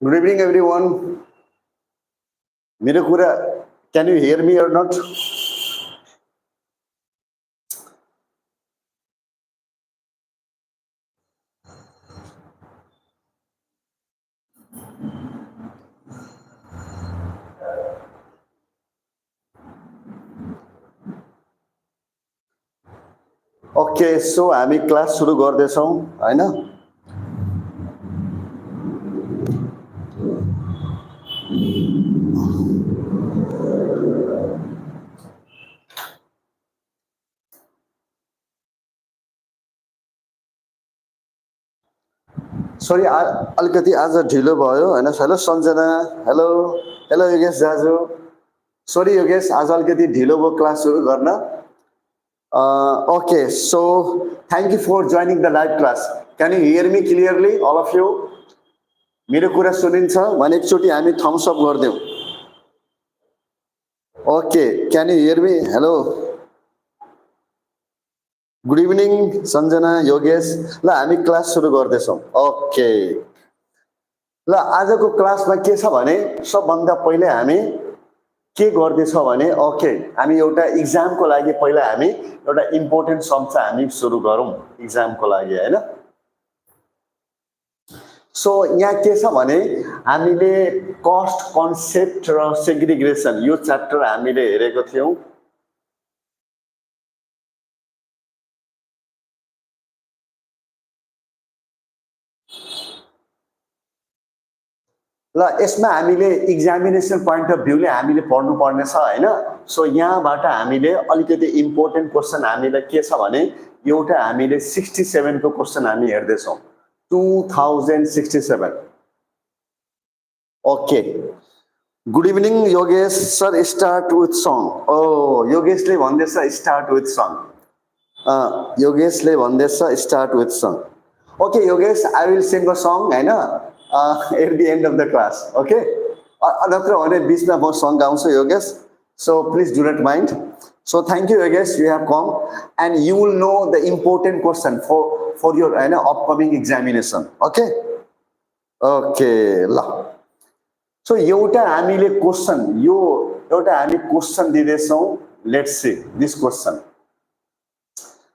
Good evening, everyone. Mirakura, can you hear me or not? Okay, so हामी class सुरु गर्दैछौँ हैन sorry अलिकति आज ढिलो भयो हैन hello Sanjana hello hello Yogesh दाजु सरी योगेश आज अलिकति ढिलो भयो क्लास सुरु गर्न okay so thank you for joining the live class can you hear me clearly all of you मेरो कुरा सुनिन्छ भने एकचोटी हामी थम्स अप गर्दियौ okay can you hear me hello good evening Sanjana Yogesh ल हामी क्लास सुरु गर्दैछौँ ओके ल आजको क्लासमा के छ भने सबभन्दा पहिले हामी के गर्दैछौँ भने ओके हामी एउटा इक्जामको लागि पहिला हामी एउटा इम्पोर्टेन्ट सम चाहिँ हामी सुरु गरौँ इक्जामको लागि हैन सो यहाँ के छ भने हामीले कस्ट कन्सेप्ट र सेग्रिगेसन यो च्याप्टर हामीले हेरेको थियौं ल यसमा हामीले एक्जामिनेसन पोइन्ट अफ भ्यूले हामीले पढ्नु पर्ने छ हैन सो यहाँबाट हामीले अलिकति इम्पोर्टेन्ट क्वेशन हामीले के छ भने एउटा हामीले 67 को क्वेशन हामी हेर्दै छौं 2067 okay good evening Yogesh sir start with song ओ योगेशले भन्दैछ स्टार्ट विथ सङ योगेशले भन्दैछ start with song okay Yogesh I will sing a song हैन at the end of the class okay नत्र भने बीचमा म सङ गाउँछु Yogesh so please do not mind so thank you yogesh you have come and you will know the important question for your upcoming examination okay okay ल so एउटा हामीले question यो एउटा हामी क्वेशन दिदैछौं लेट्स सी दिस क्वेशन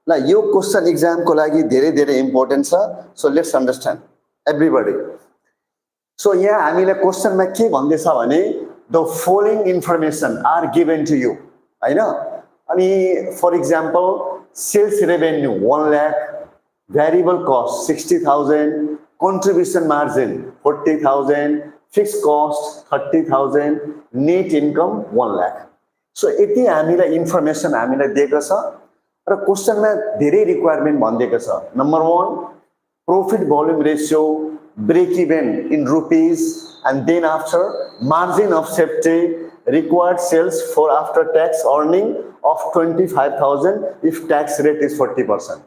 ल यो question exam को लागि धेरै धेरै इम्पोर्टेन्ट छ so let's understand everybody so यहाँ हामीले क्वेशनमा के भन्दैछ भने the following information are given to you हैन अनि for example sales revenue 1 lakh variable cost 60000 contribution margin 40000 fix cost 30000 net income 1 lakh so यति हामीलाई इन्फर्मेसन हामीलाई दिएको छ र क्वेशनमा धेरै रिक्वायरमेन्ट भनिएको छ number 1 profit volume ratio break even in rupees and then after margin of safety required sales for after tax earning of 25000 if tax rate is 40%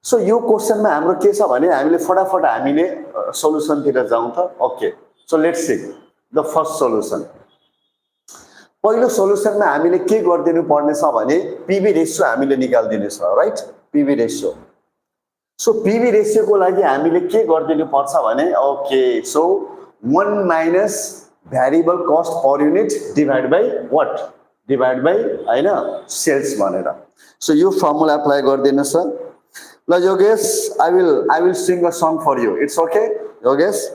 so यो क्वेशन मा हाम्रो के छ भने हामीले फटाफट हामीले सोलुसन तिर जाउँ त okay so let's see the first solution पहिलो सोलुसन मा हामीले के गर्दिनु पर्ने छ भने पीवी रेशियो हामीले निकाल्दिनु छ right PV ratio So PV ratio को लागि हामीले के गर्दिनु पर्छ भने okay so 1 minus variable cost per unit divide by what divide by हैन सेल्स भनेर सो यो फर्मुला अप्लाई गर्दिनुस् ल Yogesh I will sing a song for you it's okay Yogesh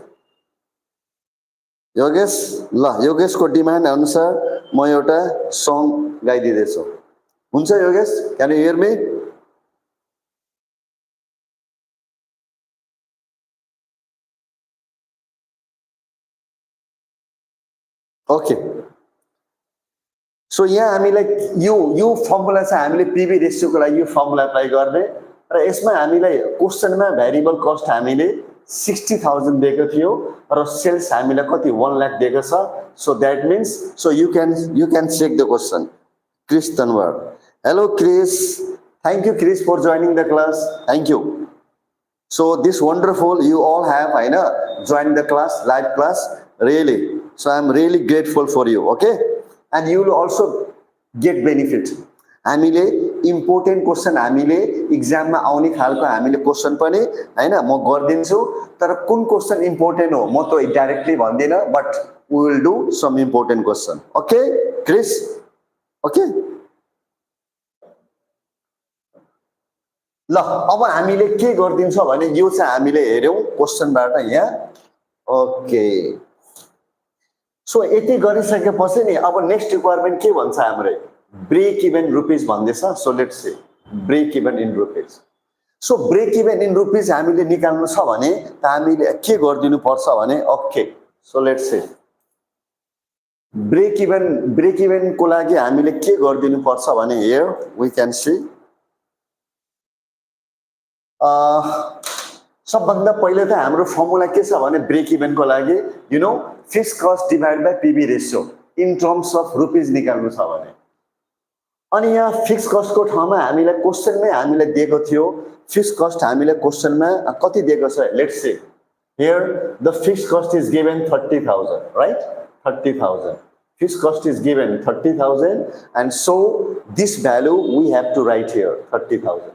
Yogesh ल योगेशको डिमान्ड अनुसार म एउटा सङ गाइदिदै छु हुन्छ Yogesh can you hear me okay so यहाँ हामीलाई यो फर्मुला चाहिँ हामीले पीवी रेशियो को लागि यो फर्मुला अप्लाई गर्ने र यसमा हामीलाई क्वेशनमा भेरिएबल कस्ट हामीले 60000 दिएको थियो र सेल्स हामीलाई कति 1 लाख दिएको छ so that means so you can check the question Chris Tanwar hello Chris thank you Chris for joining the class thank you so this wonderful you all have joined the class live class really so I'm really grateful for you okay and you will also get benefit हामीले important question हामीले इक्जाममा आउने खालको हामीले question पनि हैन म गर्दिन्छु तर कुन क्वेसन इम्पोर्टेन्ट हो म त डाइरेक्टली भन्दिन but we will do some important question okay Chris okay ल अब हामीले के गर्दिन्छ भने यो चाहिँ हामीले हेर्यौं क्वेसनबाट यहाँ ओके सो यति गरिसकेपछि नि अब नेक्स्ट रिक्वायरमेन्ट के भन्छ हाम्रो ब्रेक इभन रुपीज भन्दैछ so let's see break even in rupees so break even in rupees हामीले निकाल्नु छ भने त हामीले के गर्दिनु पर्छ भने okay so let's see break even को लागि हामीले के गर्दिनु पर्छ भने हियर वी क्यान सी सबभन्दा पहिले त हाम्रो फर्मुला के छ भने ब्रेक इभन को लागि you know fixed cost divide by PV ratio in terms of rupees निकाल्नु छ भने अनि यहाँ फिक्स्ड कस्ट को ठाउँमा हामीलाई क्वेशनमै हामीलाई दिएको थियो फिक्स्ड कस्ट हामीलाई क्वेशनमा कति दिएको छ let's see here the fixed cost is given 30,000 right 30,000 fixed cost is given 30,000 and so this value we have to write here 30,000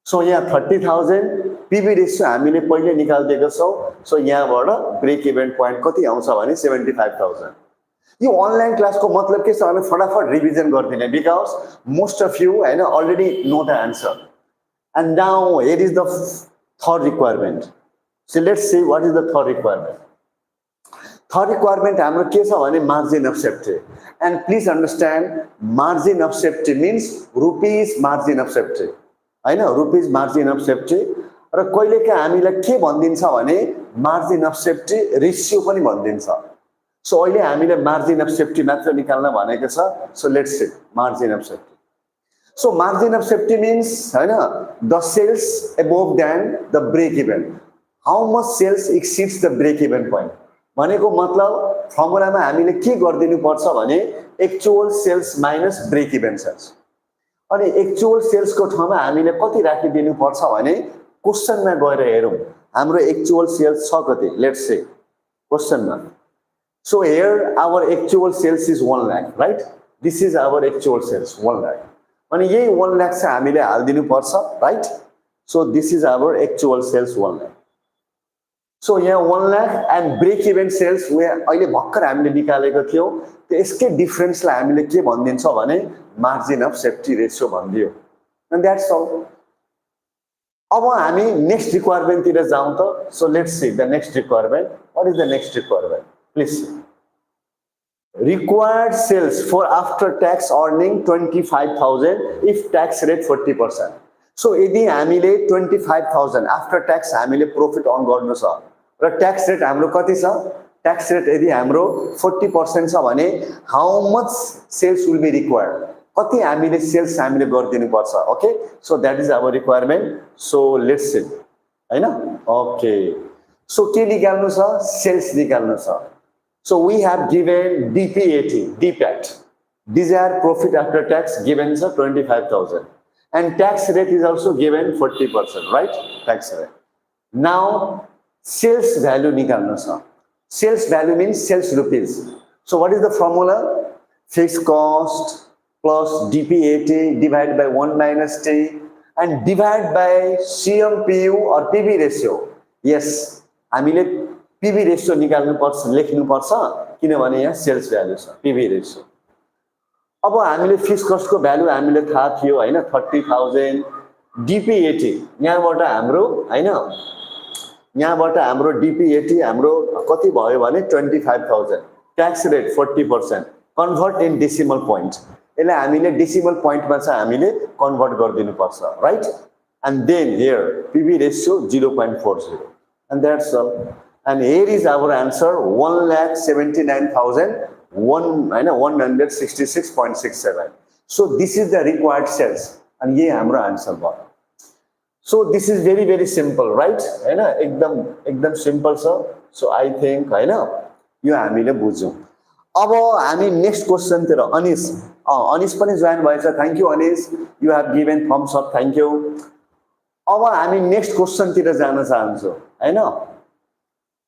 so यहाँ 30,000 पीबी रेशियो हामीले पहिले निकाल्दिएको छौं सो यहाँबाट ब्रेक इभन पोइन्ट कति आउँछ भने 75,000 यो अनलाइन क्लासको मतलब के छ भने फटाफट रिभिजन गर्दिने बिकज मोस्ट अफ यु हैन already know the answer and now here is the third requirement so let's see what is the third requirement third requirement हाम्रो के छ भने margin of safety and please understand margin of safety means rupees margin of safety हैन rupees margin of safety र कहिलेकाहीँ हामीलाई के भनिदिन्छ भने मार्जिन अफ सेफ्टी रेशियो पनि भनिदिन्छ सो अहिले हामीले मार्जिन अफ सेफ्टी मात्र निकाल्न भनेको छ so let's see margin of safety so margin of safety means हैन the sales above than the break even how much sales exceeds the break even point भनेको मतलब फर्मुलामा हामीले के गर्दिनु पर्छ भने actual sales minus break even sales अनि एक्चुअल सेल्स को ठाउँमा हामीले कति राखिदिनु पर्छ भने क्वेशनमा गएर हेरौं हाम्रो एक्चुअल सेल्स छ कति लेट्स सी क्वेशनमा so here our actual sales is 1 lakh right this is our actual sales 1 lakh अनि यही 1 लाख चाहिँ हामीले हाल्दिनु पर्छ right so this is our actual sales 1 lakh so यहाँ 1 lakh and break even sales अहिले भर्खर हामीले निकालेको थियौं त्यो यसकै डिफरेन्सलाई हामीले के भनिदिन्छ भने मार्जिन अफ सेफ्टी रेशियो भनिदियो एन्ड दैट्स ऑल अब हामी नेक्स्ट रिक्वायरमेन्ट तिर जाउँ त so let's see the next requirement what is the next requirement please required sales for after tax earning 25,000 if tax rate 40% so यदि हामीले 25,000 after tax हामीले profit earn गर्नु छ र ट्याक्स रेट हाम्रो कति छ ट्याक्स रेट यदि हाम्रो 40% छ भने how much sales will be required कति हामीले सेल्स हामीले गर्दिनु पर्छ okay so that is our requirement so let's see हैन ओके सो के निकाल्नु छ सेल्स निकाल्नु छ so we have given DPAT desired profit after tax given is 25,000 and tax rate is also given 40% right tax rate now sales value nikalna cha sales value means sales rupees so what is the formula fixed cost plus DPAT divided by 1 minus T and divided by CMPU or PV ratio yes हामीले PV ratio निकाल्नु पर्छ लेख्नु पर्छ किनभने यहाँ sales value छ PV ratio अब हामीले फिक्स्ड कस्ट को भ्यालु हामीले थाहा थियो हैन 30,000 डीपीएटी यहाँबाट हाम्रो हैन यहाँबाट हाम्रो डीपीएटी हाम्रो कति भयो भने 25,000 tax rate 40% convert in decimal point यसले हामीले डेसिमल पॉइन्टमा चाहिँ हामीले कन्भर्ट गरिदिनु पर्छ right and then here PV ratio 0.40 and that's all and here is our answer 1,79,166.67 so this is the required sales and ये हाम्रो आन्सर भयो so this is very very simple right हैन एकदम सिम्पल छ so I think हैन यो हामीले बुझ्यौं अब हामी नेक्स्ट क्वेशन तिर अनिस पनि जोइन भएछ thank you Anis you have given thumbs up thank you अब हामी नेक्स्ट क्वेशन तिर जान चाहन्छौं हैन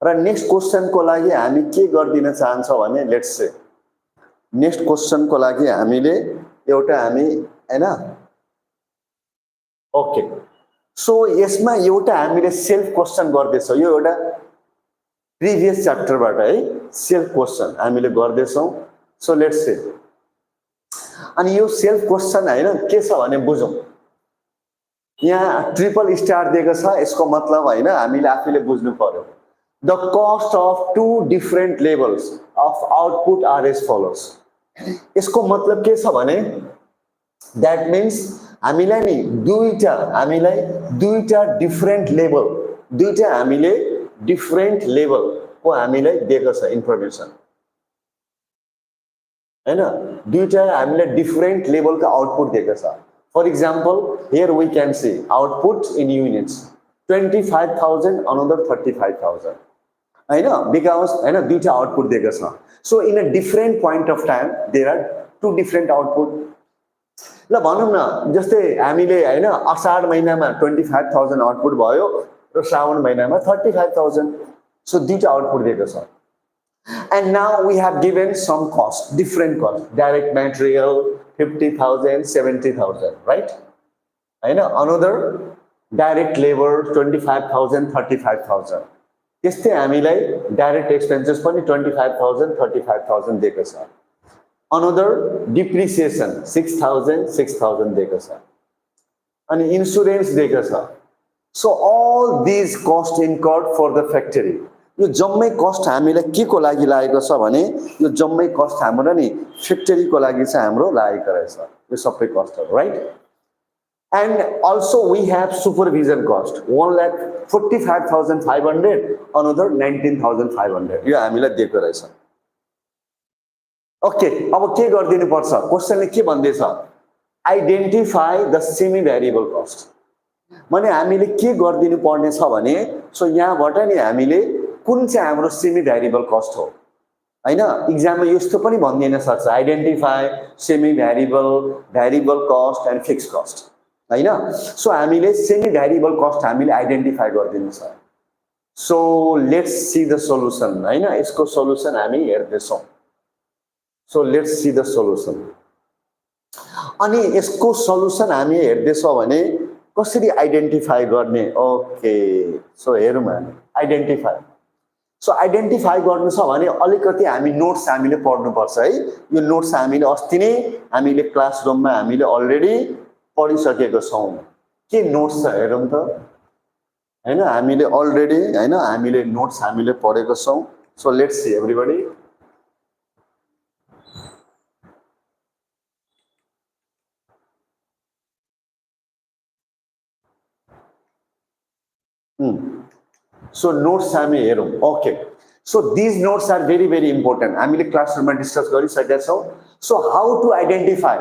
र नेक्स्ट क्वेशन को लागि हामी के गर्दिन चाहन्छौं भने लेट्स से नेक्स्ट क्वेशन को लागि हामीले एउटा हामी हैन ओके सो यसमा एउटा हामीले सेल्फ क्वेसन गर्दैछौँ यो एउटा प्रिभियस च्याप्टरबाट है सेल्फ क्वेसन हामीले गर्दैछौँ सो लेट्स सी अनि यो सेल्फ क्वेसन हैन के छ भने बुझौँ यहाँ ट्रिपल स्टार दिएको छ यसको मतलब हैन हामीले आफैले बुझ्नु पर्यो the cost of two different levels of output are as follows यसको मतलब के छ भने दैट मीन्स हामीलाई दुईटा डिफरेन्ट लेभल को हामीलाई दिएको छ इन्फर्मेसन हैन दुईटा हामीलाई डिफरेन्ट लेभलको आउटपुट दिएको छ for example here we can see output in units 25,000 another 35,000 हैन बिकज हैन दुईटा आउटपुट दिएको छ so in a different point of time there are two different output ल भनौँ न जस्तै हामीले हैन असाढ महिनामा 25,000 आउटपुट भयो र श्रावण महिनामा 35,000 सो दुईटा आउटपुट दिएको छ and now we have given some cost different cost direct material 50,000 70,000 right I know another direct labor 25,000 35,000 त्यस्तै हामीलाई डाइरेक्ट एक्सपेन्सेस पनि 25,000 35,000 दिएको छ another depreciation 6,000 दिएको छ अनि इन्स्योरेन्स दिएको छ so all these cost incurred for the factory यो जम्मै कस्ट हामीलाई के को लागि लागेको छ भने यो जम्मै कस्ट हाम्रो नि फ्याक्ट्री को लागि चाहिँ हाम्रो लागेको रहेछ यो सबै कस्टहरु right and also we have supervision cost 1,45,500 another 19,500 यो हामीलाई दिएको रहेछ ओके अब के गर्दिनु पर्छ क्वेशनले के भन्दैछ identify the semi variable cost माने हामीले के गर्दिनु पर्ने छ भने सो यहाँबाट नि हामीले कुन चाहिँ हाम्रो सेमी भेरिएबल कस्ट हो हैन एक्जाममा यस्तो पनि भन्दिन सक्छ identify semi variable cost and fix cost हैन सो हामीले सेमी भेरिएबल कस्ट हामीले आइडेन्टिफाई गर्दिनु छ so let's see the solution हैन यसको सोलुसन हामी हेर्दैछौँ so let's see the solution अनि यसको सोलुसन हामी हेर्दैछौँ भने कसरी आइडेन्टिफाई गर्ने ओके सो हेरौँ हामी आइडेन्टिफाई सो आइडेन्टिफाई गर्नु छ भने अलिकति हामी नोट्स हामीले पढ्नु पर्छ है यो नोट्स हामीले अस्ति नै हामीले क्लासरुममा हामीले अलरेडी पढिसकेको छौं के नोट्स छ हेरौँ त हैन हामीले अलरेडी हैन हामीले नोट्स हामीले पढेको छौं so let's C everybody So notes हामी हेरौँ okay so these notes are very important हामीले क्लासरुममा डिस्कस गरिसकेका छौं so how to identify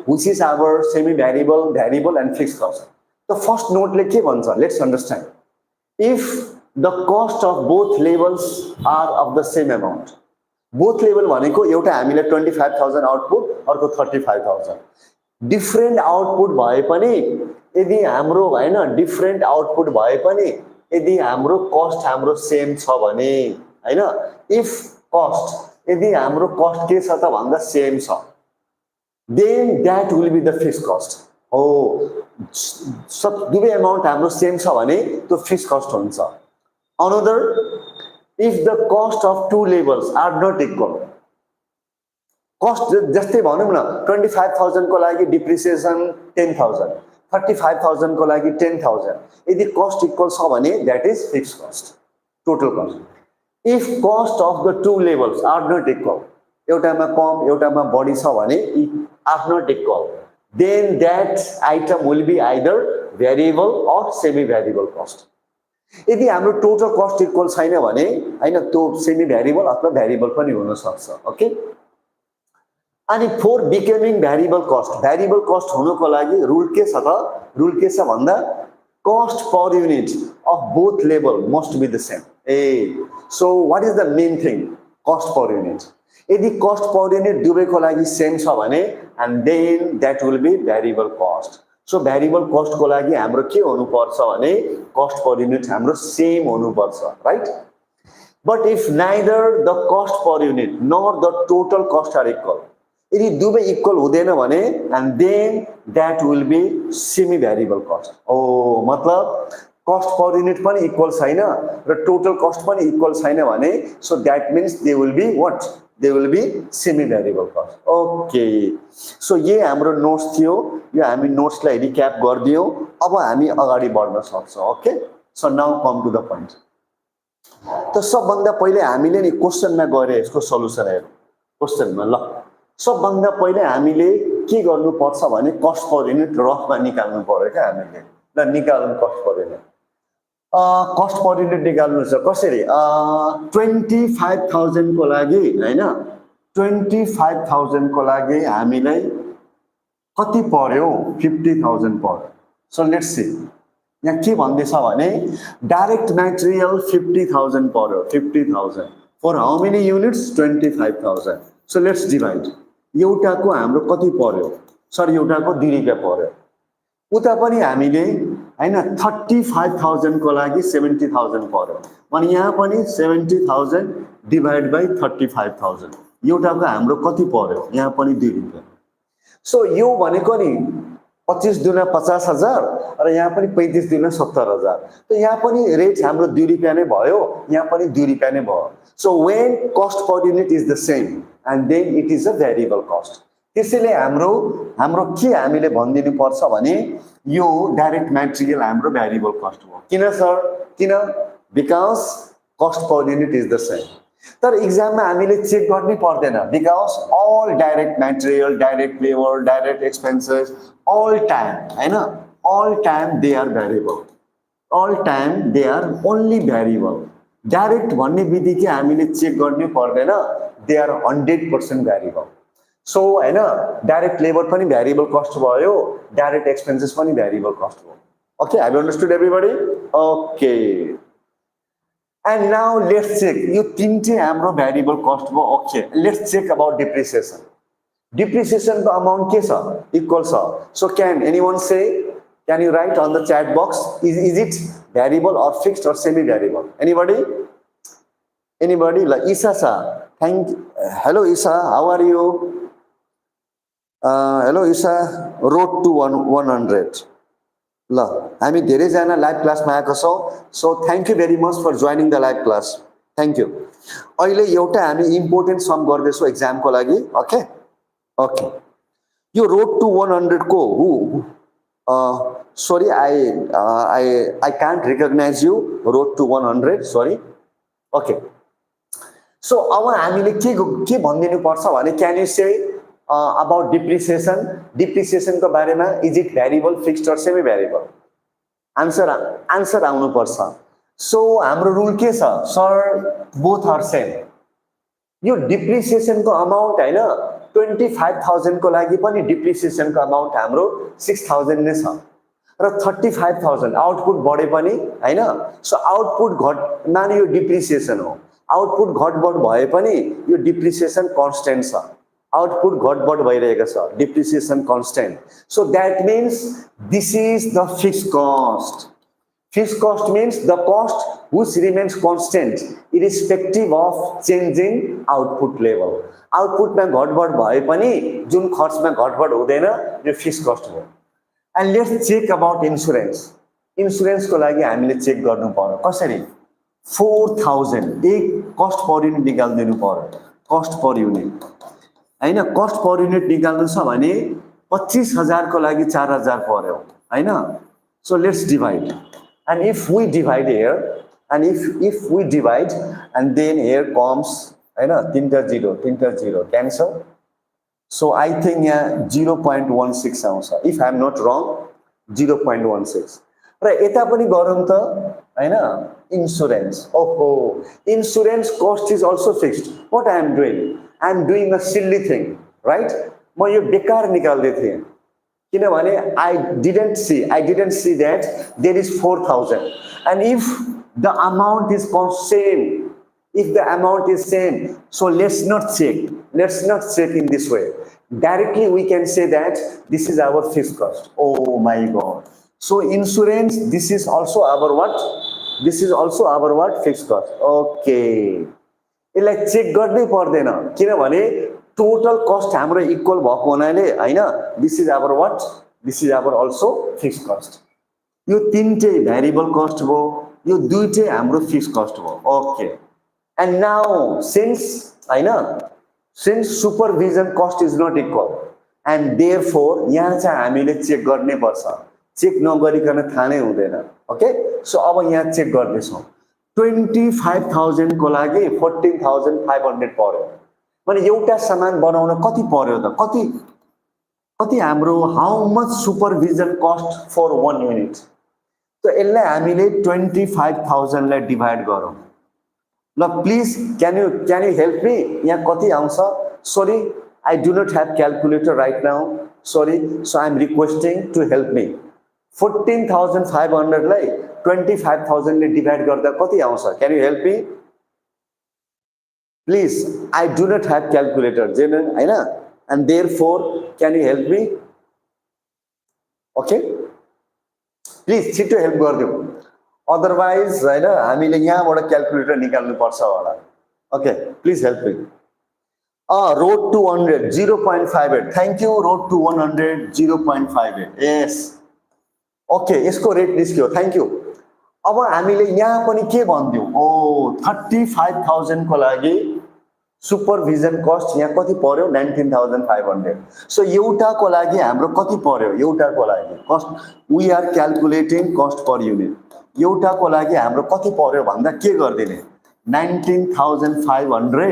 which is our semi variable and fixed cost the first note ले के भन्छ let's understand if the cost of both levels are of the same amount both level भनेको एउटा हामीले 25,000 output अर्को 35,000 different output भए पनि यदि हाम्रो हैन डिफरेन्ट आउटपुट भए पनि यदि हाम्रो कस्ट हाम्रो सेम छ भने हैन इफ कस्ट यदि हाम्रो कस्ट के छ त भन्दा सेम छ then that will be the fixed cost हो सब दुवै अमाउन्ट हाम्रो सेम छ भने त्यो फिक्स्ड कस्ट हुन्छ another if the cost of two levels are not equal cost जस्तै भनौं न 25,000 को लागि डिप्रिसिएसन 10,000 35,000 को लागि 10,000 यदि कस्ट इक्वल छ भने that is fixed cost total cost if cost of the two levels are not equal एउटामा कम एउटामा बढी छ भने are not equal then that item will be either variable or semi variable cost यदि हाम्रो टोटल कस्ट इक्वल छैन भने हैन त्यो सेमी भेरिएबल अथवा भेरिएबल पनि हुन सक्छ ओके अनि फर बिकमिङ भेरिएबल कस्ट हुनको लागि रुल के छ भन्दा cost per unit of both level must be the same so what is the main thing cost per unit यदि कस्ट पर युनिट दुवैको लागि सेम छ भने and then that will be variable cost so variable cost को लागि हाम्रो के हुनु पर्छ भने कस्ट पर युनिट हाम्रो सेम हुनु पर्छ right but if neither the cost per unit nor the total cost are equal यदि दुवै इक्वल हुँदैन भने and then that will be semi variable cost. ओ मतलब कस्ट पर युनिट पनि इक्वल छैन र टोटल कस्ट पनि इक्वल छैन भने so that means they will be what, they will be semi variable cost. Okay so ये हाम्रो नोट्स थियो, यो हामी नोट्सलाई रिक्याप गरिदियौँ। अब हामी अगाडि बढ्न सक्छौँ। Okay so now come to the point. त सबभन्दा पहिले हामीले नि क्वेसनमा गरे यसको सल्युसन हेरौँ। क्वेसनमा ल सबभन्दा पहिले हामीले के गर्नुपर्छ भने कस्ट पर युनिट रफमा निकाल्नु पर्यो क्या हामीले। ल निकाल्नु cost per unit. Cost per unit निकाल्नु छ कसरी 25,000 को लागि हैन 25,000 को लागि हामीलाई कति पर्यो 50,000 पर्यो। सो लेट्स सी यहाँ के भन्दैछ भने डाइरेक्ट मटेरियल 50,000 पर्यो 50,000 for how many units 25,000। So let's divide एउटाको हाम्रो कति पर्यो सर एउटाको 2 रुपैयाँ पर्यो। उता पनि हामीले हैन 35,000 को लागि 70,000 पर्यो भने यहाँ पनि 70,000 डिभाइड बाइ 35,000 एउटाको हाम्रो कति पर्यो यहाँ पनि 2 रुपैयाँ। सो यो भनेको नि 25 दुना 50,000 र यहाँ पनि 35 दुना 70,000। त यहाँ पनि रेट हाम्रो 2 रुपैयाँ नै भयो, यहाँ पनि 2 रुपैयाँ नै भयो। So when cost per unit is the same and then it is a variable cost. त्यसैले हाम्रो के हामीले भनिदिनु पर्छ भने यो डाइरेक्ट मटेरियल हाम्रो भ्यारिएबल कस्ट हो। किन सर किन because cost per unit is the same. तर एक्जाममा हामीले चेक गर्नै पर्दैन because all direct material direct labour direct expenses all time हैन all time they are variable, all time they are only variable। Direct भन्ने बित्तिकै हामीले चेक गर्नै पर्दैन, they are 100% variable। सो हैन डाइरेक्ट लेबर पनि भ्यारिएबल कस्ट भयो, direct expenses पनि भ्यारिएबल कस्ट भयो। Okay have you understood everybody? Okay and now let's check यो तीनटै हाम्रो भ्यारिएबल कस्ट भयो। Okay let's check about depreciation. Depreciation को amount के छ equal छ। So can anyone say, can you write on the chat box, is it variable or fixed or semi variable? Anybody? Like Isa sir, hello Isa, how are you? Hello Isa, road to 100 ल हामी धेरै जना live क्लासमा आएको छौं। So thank you very much for joining the live class. Thank you. अहिले एउटा हामी इम्पोर्टेन्ट सम गर्दैछौं एक्जाम को लागि। ओके ओके यो रोड टु 100 को sorry I can't recognize you road to 100 sorry। okay so अब हामीले के भनिदिनु पर्छ भने can you say about depreciation को बारेमा is it variable fixed or semi variable? answer आउनु पर्छ। so हाम्रो रुल के छ सर both are same। यो डिप्रिसिएसन को अमाउन्ट हैन 25,000 को लागि पनि डिप्रिसिएसन को अमाउन्ट हाम्रो 6,000 नै छ र 35,000 आउटपुट बढे पनि हैन। सो आउटपुट घट माने यो डिप्रिसिएसन हो, आउटपुट घटबढ भए पनि यो डिप्रिसिएसन कन्स्टेन्ट छ, आउटपुट घटबढ भइरहेको छ, depreciation constant. So that means this is the fixed cost. Fixed cost means the cost which remains constant irrespective of changing output level। Output में घटबढ भए पनि जुन खर्च में घटबढ हुँदैन यो फिक्स्ड कस्ट हो। And let's check about insurance. Insurance को लागि हामीले चेक गर्नु पर्यो कसरी 4,000 एक कस्ट पर युनिट निकाल्दिनु पर्यो। कस्ट पर युनिट हैन कस्ट पर युनिट निकाल्नु छ भने 25,000 को लागि 4,000 पर्यो हैन। So let's divide and if we divide here and if we divide and then here comes I know 0 cancel। so I think 0.16 आउँछ if I am not wrong 0.16 र यता पनि गरौँ त हैन इन्स्योरेन्स। ओहो insurance cost is also fixed। what I am doing a silly thing right। म यो बेकार निकाल्दै थिएँ किनभने I didn't see that there is 4,000 and if the amount is same, if the amount is same, so let's not check in this way। Directly we can say that this is our fixed cost। oh my god। so insurance this is also our what? this is also our what? fixed cost। okay यसलाई check गर्नै पर्दैन किनभने total cost हाम्रो equal भएको हुनाले हैन this is our what this is our also fix cost यो तीनटै भेरिएबल कस्ट भयो यो दुईटै हाम्रो फिक्स कस्ट भयो ओके एन्ड नाउ सिन्स हैन since supervision cost is not equal and therefore यहाँ चाहिँ हामीले चेक गर्नै पर्छ चेक नगरिकन थाहा नै हुँदैन ओके सो अब यहाँ चेक गर्दैछौँ 25,000 को लागि 14,500 पर्यो भने एउटा सामान बनाउन कति पर्यो त कति हाम्रो how much supervision cost for 1 unit त यसलाई हामीले 25,000 लाई डिभाइड गरौँ ल please can you help me यहाँ कति आउँछ sorry I do not have calculator right now sorry so I am requesting to help me 14,500 लाई 25,000 ले डिभाइड गर्दा कति आउँछ can you help me please I do not have calculator general हैन and therefore can you help me okay please छिटो help गरिदिऊ otherwise हैन हामीले यहाँबाट क्याल्कुलेटर निकाल्नु पर्छ होला okay please help me road to 100 0.58 thank you road to 100 0.58 yes okay यसको रेट निस्क्यो थ्यांक यू अब हामीले यहाँ पनि के भन्दियौ ओ 35,000 को लागि सुपरभिजन कस्ट यहाँ कति पर्यो 19,500 सो एउटाको लागि हाम्रो कति पर्यो एउटाको लागि cost we are calculating cost per unit एउटाको लागि हाम्रो कति पर्यो भन्दा के गर्दिने 19,500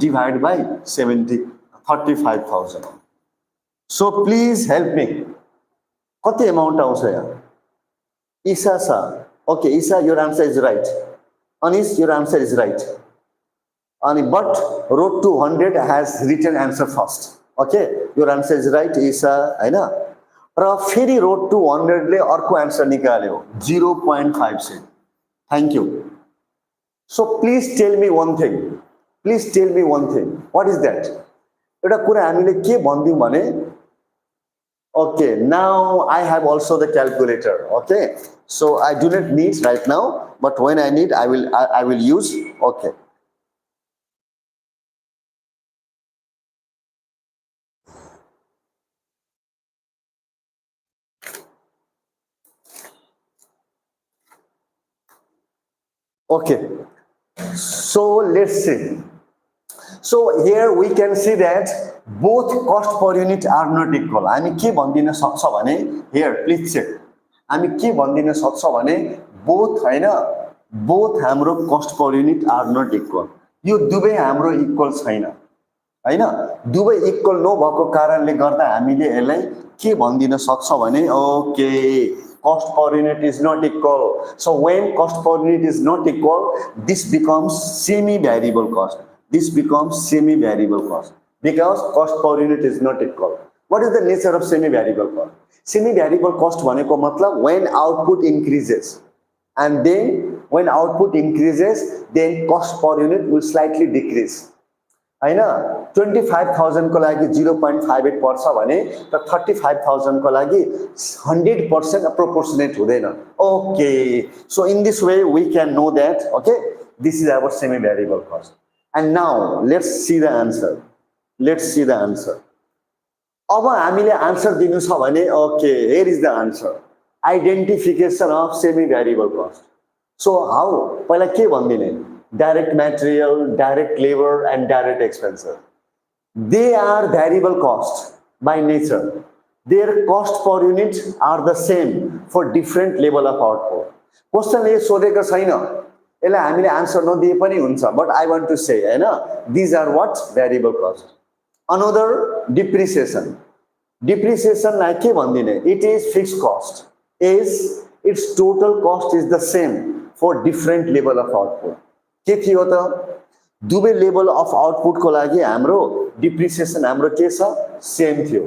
divide by 35,000 so please help me कति अमाउन्ट आउँछ यहाँ Isha sir okay Isha your answer is right Anish your answer is right but road to 100 has written answer first okay your answer is right Isha हैन र फेरि road to 100 ले अर्को answer निकाल्यो 0.56 thank you so please tell me one thing what is that एउटा कुरा हामीले के भन्दियौ भने okay now I have also the calculator okay so I do not need right now but when I need I will use okay okay so let's see so here we can see that both cost per unit are not equal हामी के भन्दिन सक्छ भने here please check हामी के भन्दिन सक्छ भने both हैन both हाम्रो cost per unit are not equal यो दुवै हाम्रो इक्वल छैन हैन दुवै इक्वल नभएको कारणले गर्दा हामीले यसलाई के भन्दिन सक्छ भने okay cost per unit is not equal so when cost per unit is not equal this becomes semi variable cost this becomes semi variable cost because cost per unit is not equal what is the nature of semi variable cost semi variable cost भनेको मतलब when output increases and then when output increases then cost per unit will slightly decrease हैन 25,000 को लागि 0.58 पर्छ भने त 35,000 को लागि 100% proportionate हुँदैन okay so in this way we can know that okay this is our semi variable cost and now let's see the answer अब हामीले आन्सर दिनु छ भने okay here is the answer identification of semi variable cost so how पहिला के भन्दिने direct material direct labor and direct expenses they are variable cost by nature their cost per unit are the same for different level of output question ले सोधेको छैन यसलाई हामीले answer नदिए पनि हुन्छ but I want to say हैन these are what variable cost another depreciation लाई के भन्दिने it is fixed cost is its total cost is the same for different level of output के थियो त दुवै लेभल अफ आउटपुट को लागि हाम्रो डिप्रिसिएसन हाम्रो के छ सेम थियो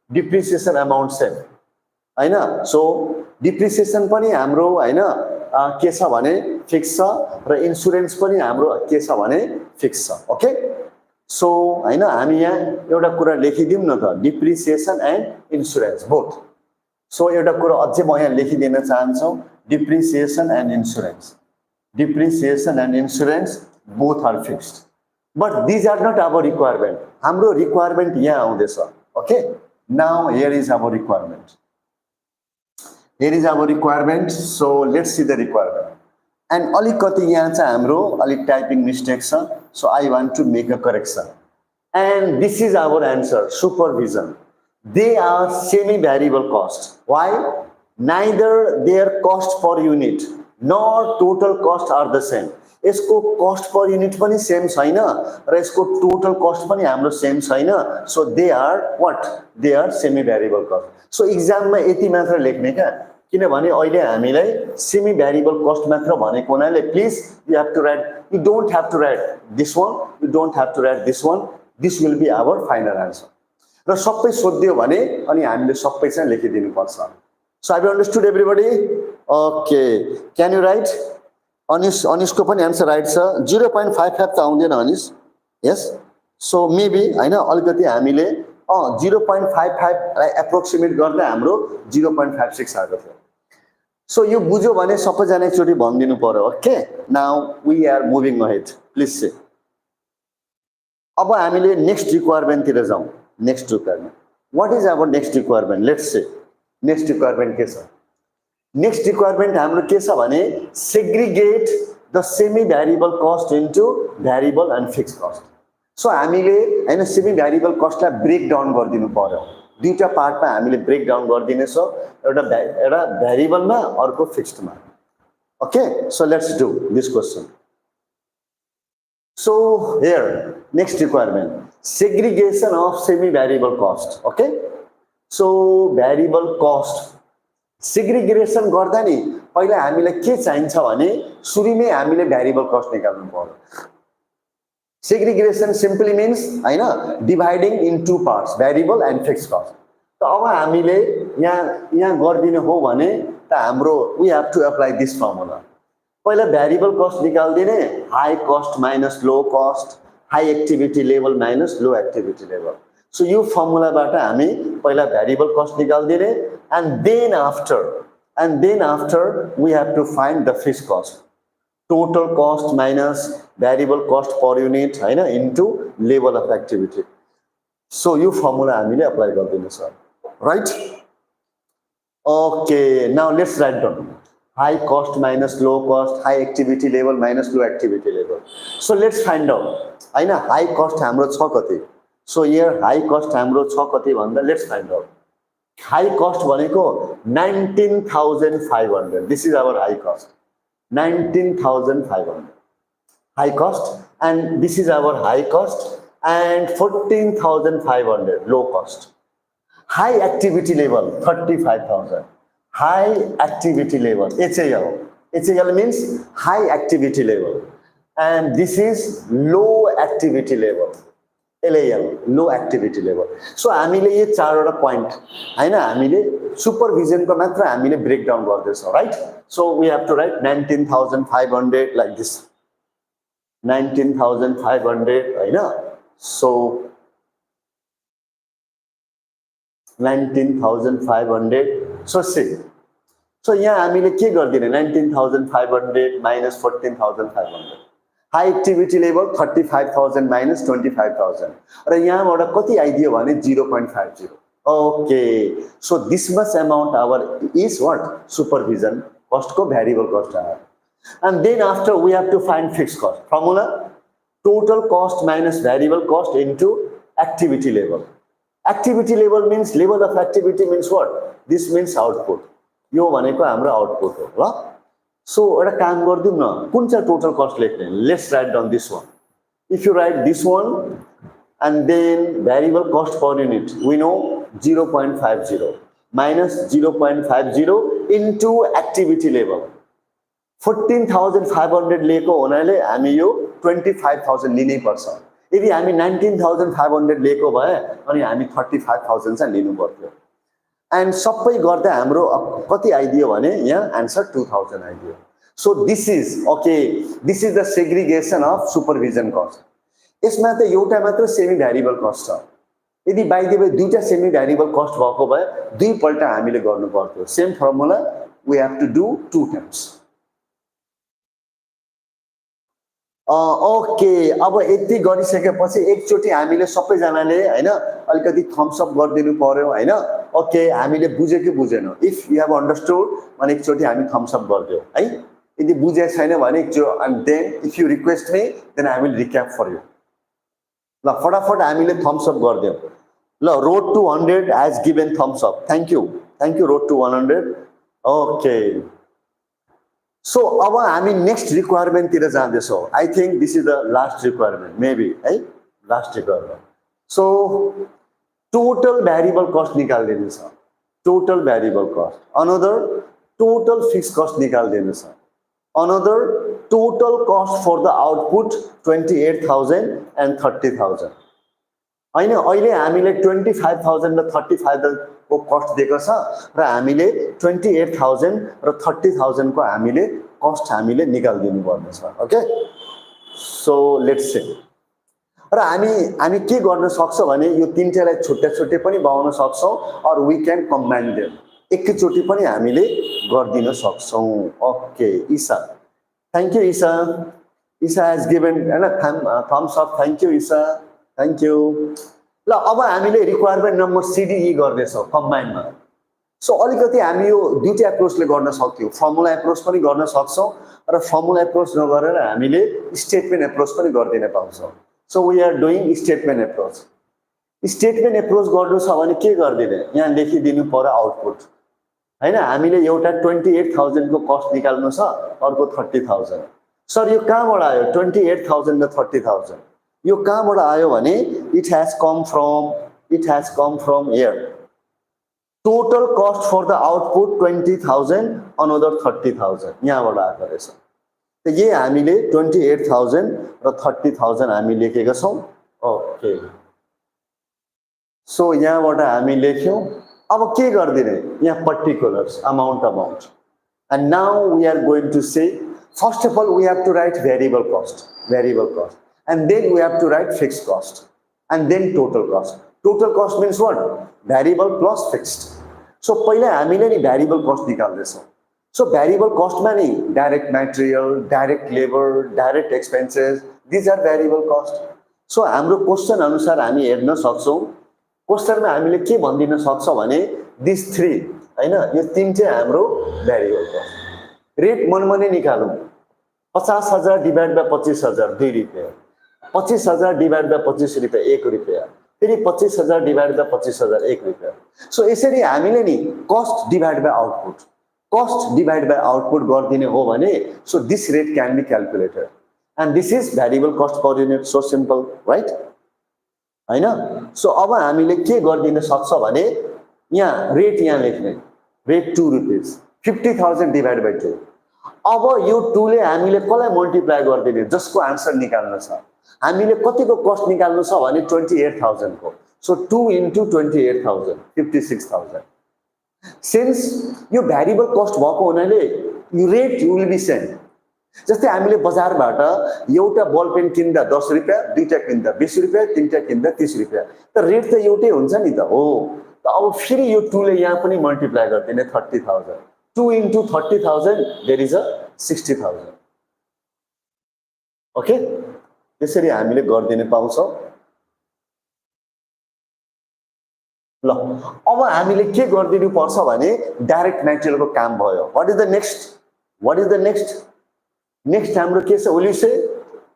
डिप्रिसिएसन अमाउन्ट सेम हैन सो डिप्रिसिएसन पनि हाम्रो हैन के छ भने फिक्स छ र इन्स्योरेन्स पनि हाम्रो के छ भने फिक्स छ ओके सो हैन हामी यहाँ एउटा कुरा लेखिदिउँ न त depreciation and insurance both so एउटा कुरा अझै म यहाँ लेखिदिन चाहन्छु depreciation and insurance both are fixed But these are not our requirement. हाम्रो requirement यहाँ आउँदैछ. Okay? Now here is our requirement. Here is our requirement. So let's see the requirement. And अलिकति यहाँ चाहिँ हाम्रो अलिक typing mistake छ. So I want to make a correction. And this is our answer, supervision. They are semi-variable cost. Why? Neither their cost per unit nor total cost are the same. यसको cost per unit पनि same छैन र यसको total cost पनि हाम्रो same छैन. So they are what? They are semi-variable cost. So exam मा यति मात्र लेख्ने क्या किनभने अहिले हामीलाई semi-variable cost मात्र भनेको हुनाले please you have to write. You don't have to write this one. You don't have to write this one. This will be our final answer. र सबै सोध्यो भने अनि हामीले सबै चाहिँ लेखिदिनु पर्छ. So have you understood everybody? Okay. Can you write? अनिसको पनि आन्सर राइट छ. 0.55 त आउँदैन अनिस. Yes. So maybe हैन अलिकति हामीले 0.55 लाई एप्रोक्सिमेट गर्दा हाम्रो 0.56 आएको थियो. So यो बुझ्यो भने सबैजना एकचोटी भनिदिनु पर्यो. Okay. Now we are moving ahead. Please say. अब हामीले नेक्स्ट रिक्वायरमेन्ट तिर जाउँ. Next requirement. What is our next requirement? Let's say. Next requirement के छ? नेक्स्ट रिक्वायरमेन्ट हाम्रो के छ भने segregate the semi variable cost into variable and fixed cost. So हामीले हैन सेमी भ्यारिएबल कस्टलाई ब्रेक डाउन गरिदिनु पर्यो. दुईटा पार्टमा हामीले ब्रेक डाउन गरिदिने छौ. एउटा भ्यारिएबलमा अर्को फिक्स्डमा. Okay, so let's do this question. So here next requirement, segregation of semi variable cost. Okay, so variable cost segregation गर्दा नि पहिला हामीलाई के चाहिन्छ भने सुरुमै हामीले भ्यारिएबल कस्ट निकाल्नु पर्यो. Segregation simply means हैन dividing in two parts, variable and fixed cost. त अब हामीले यहाँ गर्दिने हो भने त हाम्रो we have to apply this formula. पहिला भ्यारिएबल कस्ट निकाल्दिने high cost minus low cost, high activity level minus low activity level. So यो फर्मुलाबाट हामी पहिला भ्यारिएबल कस्ट निकाल्दिने and then after we have to find the fixed cost. Total cost minus variable cost per unit हैन into level of activity. So यो formula हामीले apply गर्दिने छ. Right? Okay, now let's write down. High cost minus low cost, high activity level minus low activity level. So let's find out. हैन high cost हाम्रो छ कति? So here high cost हाम्रो छ कति भन्दा let's find out. High cost भनेको 19,500. This is our high cost. 19,500. High cost, and this is our high cost, and 14,500 low cost. High activity level 35,000. High activity level HAL. HAL means high activity level, and this is low activity level. LAL, low activity level. So हामीले यो चारवटा point हैन हामीले supervision को मात्र हामीले brake down गर्दैछौं, right? So we have to write 19,500 like this. 19,500 हैन. So 19,500. So see. So यहाँ हामीले के गर्दिने 19,500 minus 14,500. High activity level 35,000 minus 25,000. र यहाँबाट कति आइदियो भने 0.50. Okay, so this much amount our is what? Supervision cost को variable cost आयो. And then after we have to find fixed cost. Formula: total cost minus variable cost into activity level. Activity level means level of activity means what? This means output. यो भनेको हाम्रो output हो ल. So एउटा काम गर्दियौ न कुन चाहिँ टोटल कस्ट लेख्ने. Let's write down this one. If you write this one and then variable cost per unit, we know 0.50 minus 0.50 into activity level. 14,500 लिएको हुनाले हामी यो 25,000 लिनै पर्छ. यदि हामी 19,500 लिएको भए अनि हामी 35,000 चाहिँ लिनु पर्थ्यो. And सबै गर्दा हाम्रो कति आइदियो भने यहाँ answer 2000 आइदियो. So this is okay, this is the segregation of supervision cost. यसमा त एउटा मात्र सेमी भ्यारिएबल कस्ट छ. यदि बाइ द वे दुईटा सेमी भ्यारिएबल कस्ट भएको भए दुई पल्ट हामीले गर्नु पर्थ्यो. Same formula we have to do two times. Okay, अब यति गरिसकेपछि एकचोटि हामीले सबैजनाले होइन अलिकति थम्स अप गरिदिनु पर्यो होइन। ओके, हामीले बुझ्यो कि बुझेन? इफ यु हेभ अन्डरस्टुड भने एकचोटि हामी थम्स अप गरिदियो है। यदि बुझेको छैन भने and then if you request me then I will recap for you. ल फटाफट हामीले थम्स अप गरिदियो। ल road to 100 has given thumbs up. Thank you road to 100। Okay, so अब हामी नेक्स्ट रिक्वायरमेन्टतिर जाँदैछौँ। I think this is the last requirement maybe है, last requirement. So total variable cost निकालिदिनु छ, total variable cost, another total fix cost निकालिदिनु छ, another total cost for the output 28,000 and 30,000 होइन। अहिले हामीले 25,000 र 35,000 को कस्ट दिएको छ र हामीले 28,000 र 30,000 को हामीले कस्ट हामीले निकालिदिनु पर्ने छ। ओके, सो लेट्स से र हामी के गर्न सक्छौँ भने यो तीनटालाई छुट्टै छुट्टै पनि बनाउन सक्छौँ और वी क्यान कम्बाइन देम, एकैचोटि पनि हामीले गरिदिन सक्छौँ। Okay Isha, thank you Isha, Isha has given हैन thumbs up. Thank you Isha, thank you. ल अब हामीले रिक्वायरमेन्ट नम्बर सिडिई गर्दैछौँ कम्बाइनमा। सो अलिकति हामी यो दुईटा एप्रोचले गर्न सक्थ्यौँ, फर्मुला एप्रोच पनि गर्न सक्छौँ र फर्मुला एप्रोच नगरेर हामीले स्टेटमेन्ट एप्रोच पनि गरिदिन पाउँछौँ। So we are doing statement approach. Statement approach गर्नु छ भने के गरिदिने, यहाँ लेखिदिनु पर्यो आउटपुट होइन। हामीले एउटा 28,000 को कस्ट निकाल्नु छ, अर्को 30,000। सर यो कहाँबाट आयो 28,000 र 30,000? यो कहाँबाट आयो भने it has come from here. Total cost for the output 20,000 another 30,000 यहाँबाट आएको रहेछ। त यही हामीले 28,000 र 30,000 हामी लेखेका छौँ। ओके, सो यहाँबाट हामी लेख्यौँ। अब के गरिदिने, यहाँ particulars amount and now we are going to say first of all we have to write variable cost and then we have to write fixed cost and then total cost. Total cost means what? Variable plus fixed. So पहिला हामीले नि variable cost निकाल्दैछौँ। So variable cost मा नि direct material, direct labor, direct expenses, these are variable cost. So हाम्रो question अनुसार हामी हेर्न सक्छौँ। क्वेशनमा हामीले के भनिदिन सक्छौँ भने these three हैन, यो तीन चाहिँ हाम्रो variable cost। रेट मनमनै निकालौँ। 50,000 डिवाइड बाइ 25,000 2 रुपैयाँ, 25,000 डिवाइड बाइ 25 रुपैयाँ 1 रुपैयाँ, फेरि 25,000 डिवाइड बाइ 25,000 1 रुपैयाँ। सो यसरी हामीले नि कस्ट डिवाइड बाइ आउटपुट गरिदिने हो भने so this rate can be calculated and this is variable cost per unit. So simple right हैन। सो अब हामीले के गरिदिन सक्छ भने यहाँ रेट यहाँ लेख्ने, रेट 2 रुपीस, 50,000 डिवाइड बाइ 2। अब यो 2 ले हामीले कसलाई मल्टिप्लाई गरिदिने, जसको आन्सर निकाल्नु छ। हामीले कतिको कस्ट निकाल्नु छ भने 28,000 को। So 2 into 28,000 56,000। सिन्स यो भ्यारिएबल कस्ट भएको हुनाले यो रेट विल बी सेम। जस्तै हामीले बजारबाट एउटा बल पेन किन्दा 10 रुपैयाँ, दुईटा किन्दा 20 रुपैयाँ, तीनटा किन्दा 30 रुपैयाँ, त रेट त एउटै हुन्छ नि त हो। त अब फेरि यो 2 ले यहाँ पनि मल्टिप्लाई गरिदिने 30,000। 2 into 30,000 there is a 60,000। Okay, त्यसरी हामीले गरिदिन पाउँछौँ। ल अब हामीले के गरिदिनु पर्छ भने डाइरेक्ट मटेरियलको काम भयो। व्हाट इज द नेक्स्ट हाम्रो के छ, will you say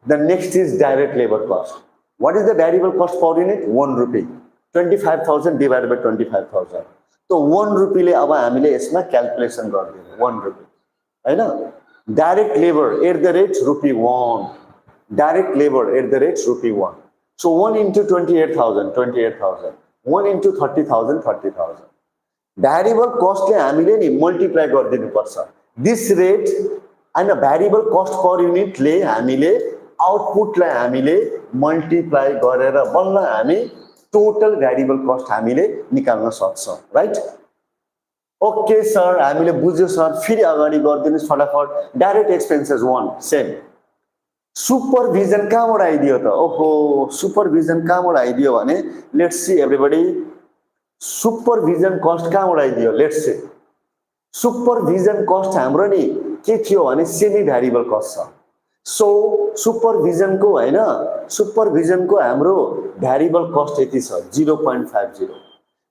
the next is direct labor cost. What is the variable cost per unit? 1 rupee. 25,000 divided by 25,000। तो 1 रुपीले अब हामीले यसमा क्याल्कुलेसन गरिदिनु 1 रुपी हैन। Direct labour at the rate rupee 1, direct labour at the rate rupee 1। So 1 into 28,000 1 into 30,000 30,000। Variable कस्टले हामीले नि multiply गरिदिनु पर्छ this rate and variable cost per युनिटले हामीले आउटपुटलाई हामीले मल्टिप्लाई गरेर बल्ल हामी टोटल भ्यारिएबल कस्ट हामीले निकाल्न सक्छौँ राइट। ओके सर, हामीले बुझ्यो सर, फेरि अगाडि गरिदिनुस् फटाफट। Direct expenses 1 same. सुपरभिजन कहाँबाट आइदियो त? ओहो, सुपरभिजन कहाँबाट आइदियो भने let's see everybody, supervision cost कहाँबाट आइदियो? लेट्स सी सुपरभिजन कस्ट हाम्रो नि के थियो भने सेमी भ्यारिएबल कस्ट छ। सो सुपरभिजनको हैन सुपरभिजनको हाम्रो भ्यारिएबल कस्ट यति छ 0.50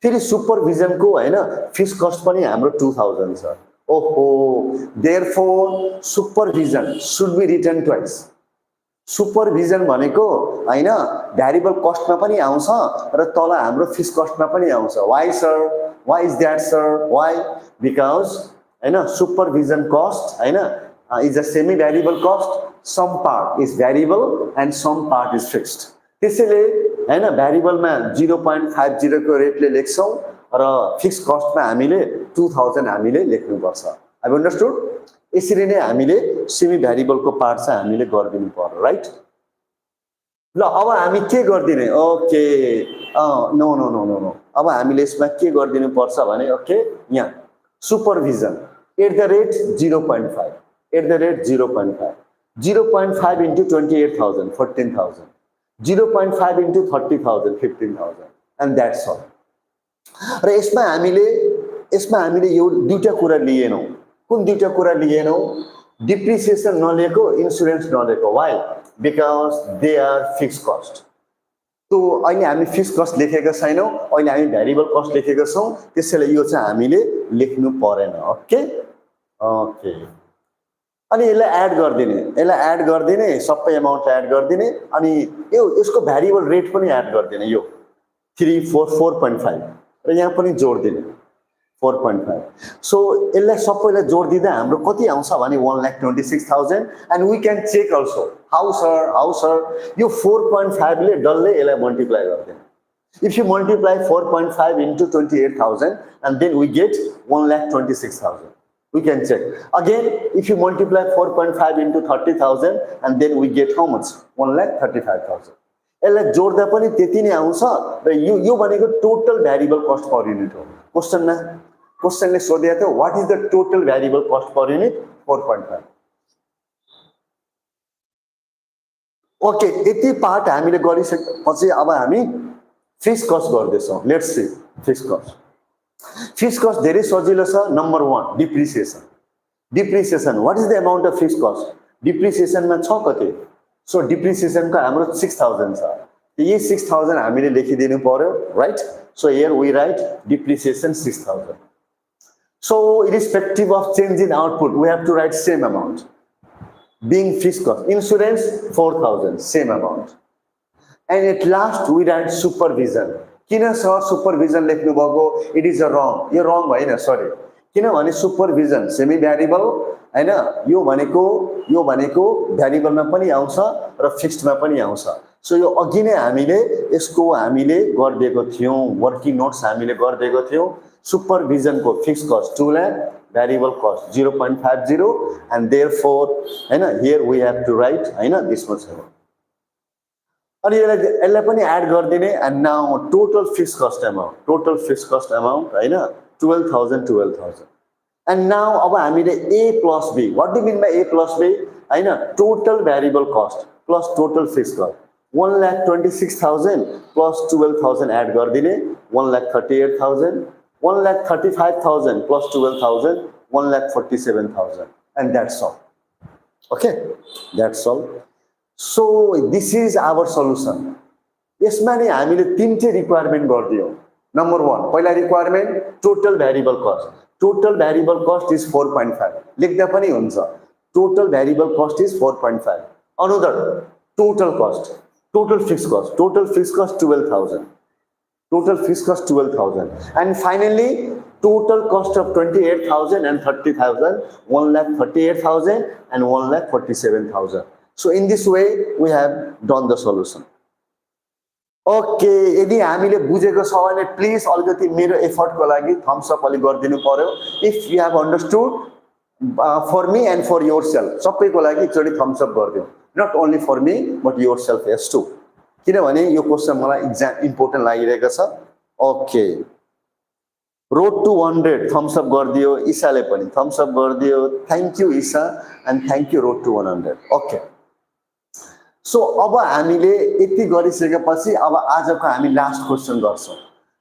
फेरि सुपरभिजनको हैन फिक्स कस्ट पनि हाम्रो 2000 छ ओहो therefore supervision should be written twice supervision भनेको हैन भ्यारिएबल कस्टमा पनि आउँछ र तल हाम्रो फिक्स कस्टमा पनि आउँछ why sir why is that sir why because हैन सुपरभिजन कस्ट हैन is a semi variable cost some part is variable and some part is fixed त्यसैले हैन भ्यारिएबल मा 0.50 को रेटले लेख्छौं र फिक्स कस्ट मा हामीले 2000 हामीले लेख्नु पर्छ आई अन्डरस्टुड यसरी नै हामीले सेमी भ्यारिएबल को पार्ट चाहिँ हामीले गर्दिनु पर्यो राइट ल अब हामी के गर्दिने okay no no no no no अब हामीले यसमा के गर्दिनु पर्छ भने ओके यहाँ supervision at the rate 0.5 at the rate 0.5 0.5 into 28,000 14,000 0.5 into 30,000 15,000 and that's all र यसमा हामीले यो दुईटा कुरा लिएनौ कुन दुईटा कुरा लिएनौ डिप्रिसिएसन नलिएको इन्स्योरेन्स नलिएको why because they are fix cost तो अहिले हामी फिक्स कस्ट लेखेका छैनौं अहिले हामी भ्यारिएबल कस्ट लेखेका छौं त्यसैले यो चाहिँ हामीले लेख्नु परेन ओके ओके अनि यसलाई एड गर्दिने सबै अमाउन्ट एड गर्दिने अनि यसको भ्यारिएबल रेट पनि एड गर्दिने यो 4.5 र यहाँ पनि जोड दिने 4.5 सो यसलाई सबैलाई जोड दिँदा हाम्रो कति आउँछ भने 1,26,000 and we can check also how sir यो 4.5 ले डल्लै यसलाई मल्टिप्लाई गर्दिने if you multiply 4.5 into 28,000 and then we get 1,26,000 we can check again if you multiply 4.5 into 30,000 and then we get how much 1,35,000 यसलाई जोड्दा पनि त्यति नै आउँछ र यो भनेको total variable cost per unit हो क्वेशनले सोधेको थियो what is the total variable cost per unit 4.5 okay यति पार्ट हामीले गरिसकेपछि अब हामी फिक्स कस्ट गर्दैछौं लेट्स सी फिक्स कस्ट धेरै सजिलो छ number 1 depreciation what is the amount of fix cost depreciation मा छ कति सो डिप्रिसिएसन को हाम्रो 6000 छ यही 6000 हामीले लेखिदिनु पर्यो right so here we write depreciation 6000 so irrespective of change in output we have to write same amount being fixed cost insurance 4000 same amount and at last we write supervision किन sir supervision लेख्नु भएको it is a रङ यो रङ होइन sorry किनभने supervision semi variable हैन यो भनेको भ्यारिएबलमा पनि आउँछ र फिक्स्डमा पनि आउँछ सो यो अघि नै हामीले गर्दिएको थियौं वर्किङ नोट्स हामीले गर्दिएको थियौं सुपरभिजनको fix cost 2 lakh variable cost 0.50 and therefore हैन here we have to write हैन this much अनि यसलाई पनि एड गर्दिने and now total fix cost amount हैन 12,000 एन्ड नाउ अब हामीले a plus b what do mean by a plus b हैन total variable cost plus total fix cost 1,26,000 plus 12,000 add गर्दिने 1,38,000 1,35,000 plus 12,000 1,47,000 and that's all okay that's all So this is our solution. यसमा नि हामीले तीनटै requirement गर्दियौ number 1 पहिला requirement total variable cost is 4.5 लेख्दा पनि हुन्छ total variable cost is 4.5 another total fix cost 12,000 and finally total cost of 28,000 and 30,000 1,38,000 and 1,47,000 So in this way we have done the solution. Okay, यदि हामीले बुझेको छ भने please अलिकति मेरो एफर्ट को लागि थम्स अप अलि गरिदिनु पर्यो if you have understood for me and for yourself सबैको लागि एकचोटी थम्स अप गरिदिनु not only for me but yourself as to किनभने यो क्वेशन मलाई एक्जाम इम्पोर्टेन्ट लागिरहेको छ okay road to 100 thumbs up गरिदियो ईशाले पनि थम्स अप गरिदियो thank you Isha and thank you road to 100 okay so अब हामीले यति गरिसकेपछि अब आजको हामी लास्ट क्वेशन गर्छौं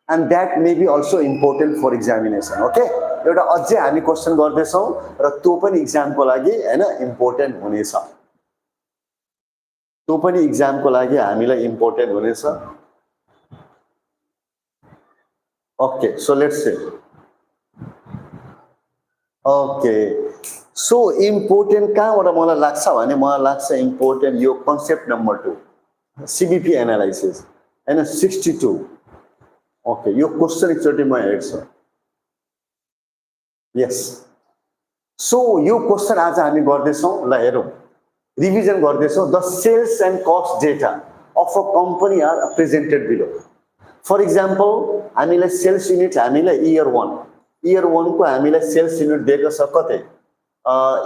and that may be also important for examination okay एउटा अझै हामी क्वेशन गर्दै छौं र त्यो पनि एक्जामको लागि हैन इम्पोर्टेन्ट हुनेछ त्यो पनि एक्जामको लागि हामीलाई इम्पोर्टेन्ट हुनेछ. Okay, so let's C. Okay, so important कहाँबाट मलाई लाग्छ भने मलाई लाग्छ इम्पोर्टेन्ट यो कन्सेप्ट नम्बर 2 CBP एनालाइसिस हैन 62. ओके, यो क्वेशन एकचोटि म हेर्छु. यस, सो यो क्वेशन आज हामी गर्दैछौँ. ल हेरौँ, रिभिजन गर्दैछौँ. The sales and cost data of a company are presented below. For example हामीलाई सेल्स युनिट हामीलाई इयर 1 को हामीलाई सेल्स युनिट दिएको छ कतै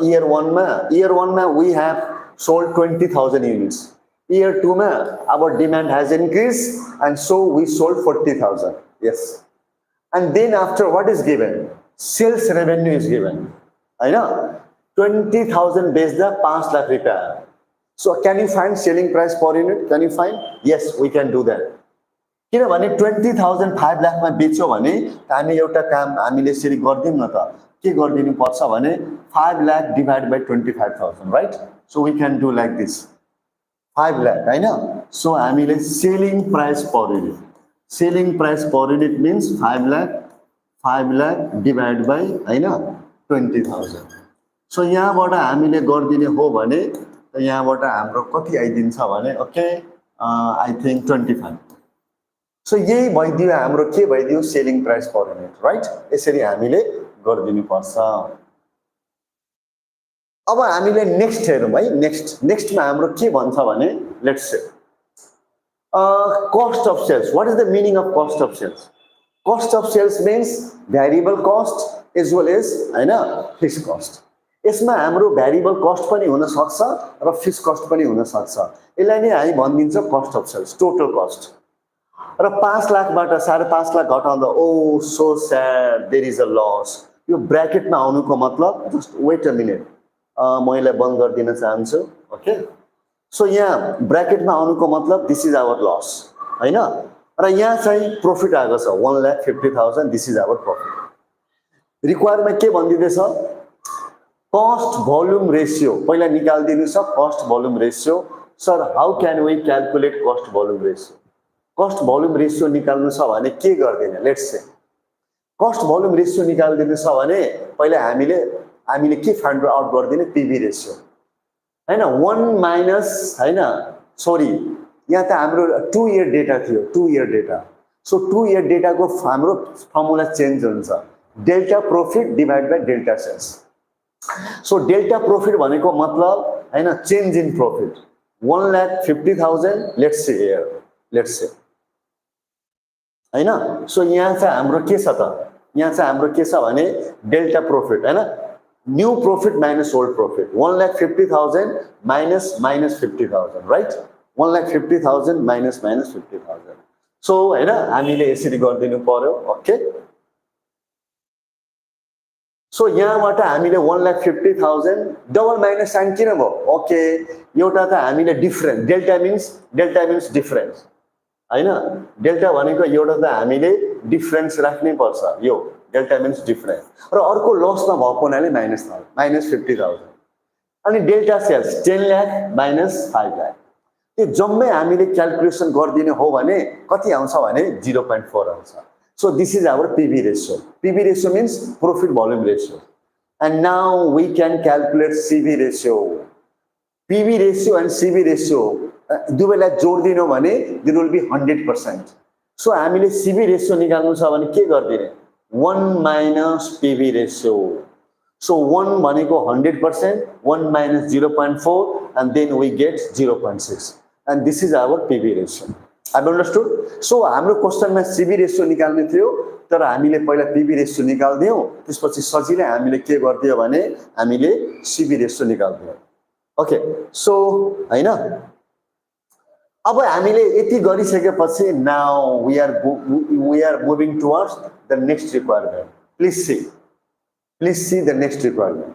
इयर 1 मा we have sold 20,000 units. Year 2 मा our demand has increased and so we sold 40,000. Yes, and then after what is given? Sales revenue is given. I know 20,000 बेच्दा 5 लाख रुपैयाँ. So can you find selling price per unit? Can you find? Yes, we can do that. किनभने 20,000 5 लाखमा बेच्यो भने हामी एउटा काम हामीले यसरी गर्दिम न त. के गर्दिनु पर्छ भने 5 lakh divide by 25,000, right? So we can do like this. 5 lakh, I know. So हामीले selling price per unit. Selling price per unit means 5 lakh divided by I know 20,000. So यहाँबाट हामीले गर्दिने हो भने यहाँबाट हाम्रो कति आइदिन्छ भने ओके I think 25. So यही भइदियो हाम्रो के भइदियो selling price per unit, right? यसरी हामीले गर्दिनु पर्छ. अब हामीले नेक्स्ट हेरौँ है. नेक्स्टमा हाम्रो के भन्छ भने let's say cost of sales. What is the meaning of cost of sales? Cost of sales means variable cost as well as हैन फिक्स्ड कस्ट. यसमा हाम्रो भ्यारिएबल कस्ट पनि हुन सक्छ र फिक्स्ड कस्ट पनि हुन सक्छ. यसलाई नै हामी भनिन्छ cost of sales, total cost. र 5 लाखबाट 5.5 लाख घटाउँदा oh so sad there is a loss. यो ब्र्याकेटमा आउनुको मतलब जस्ट वेट अ मिनेट, म यसलाई बन्द गरिदिन चाहन्छु. ओके, सो यहाँ ब्र्याकेटमा आउनुको मतलब दिस इज आवर लस हैन. र यहाँ चाहिँ प्रॉफिट आएको छ 1,50,000. This is our profit. Requirement के भनिदिदैछ? कस्ट भोल्युम रेशियो पहिला निकाल्दिनु छ. Cost volume ratio. Sir how can we calculate cost volume ratio? Cost volume ratio निकाल्नु छ भने के गर्दिने? Let's say cost volume ratio निकाल्दिनु छ भने पहिला हामीले के फाइन्ड आउट गर्दिने? पीवी रेशियो हैन. 1 माइनस हैन सरी यहाँ त हाम्रो 2 इयर डेटा थियो. 2 इयर डेटा. सो 2 इयर डेटाको हाम्रो फर्मुला चेन्ज हुन्छ. Delta profit divide by delta sales. So delta profit भनेको मतलब हैन change in profit 1,50,000. Let's say here let's say हैन. सो यहाँ चाहिँ हाम्रो के छ त? यहाँ चाहिँ हाम्रो के छ भने डेल्टा प्रॉफिट हैन new profit minus old profit 1,50,000 minus 50,000, right? 1,50,000 minus 50,000. So हैन हामीले यसरी गर्दिनु पर्यो. ओके, सो यहाँबाट हामीले 1,50,000 डबल माइनस साइन किन भयो? ओके, एउटा त हामीले डिफरेन्स डेल्टा मिन्स डिफरेन्स हैन. डेल्टा भनेको एउटा त हामीले डिफरेन्स राख्नै पर्छ. यो डेल्टा मिन्स डिफरेन्स. र अर्को लसमा भएको हुनाले माइनस 50,000. अनि delta sales 10 lakh minus 5 lakh. यो जम्मै हामीले क्याल्कुलेसन गर्दिने हो भने कति आउँछ भने 0.4 आउँछ. So this is our PV ratio. PV ratio means profit volume ratio. And now we can calculate CV ratio. PV ratio and CV ratio दुवैलाई जोड्दिनु भने दिस विल बी 100%. सो हामीले सीवी रेशियो निकाल्नु छ भने के गर्दिने? 1 माइनस पीवी रेशियो. सो 1 भनेको 100%, 1 minus 0.4 and then we get 0.6 and this is our PV ratio. Have you understood? So हाम्रो क्वेशनमा सीवी रेशियो निकाल्ने थियो तर हामीले पहिला पीवी रेशियो निकाल्दियौ. त्यसपछि सजिलै हामीले के गर्दियौ भने हामीले सीवी रेशियो निकाल्दियौ. ओके, सो हैन अब हामीले यति गरिसकेपछि now we are moving towards the next requirement. Please see the next requirement.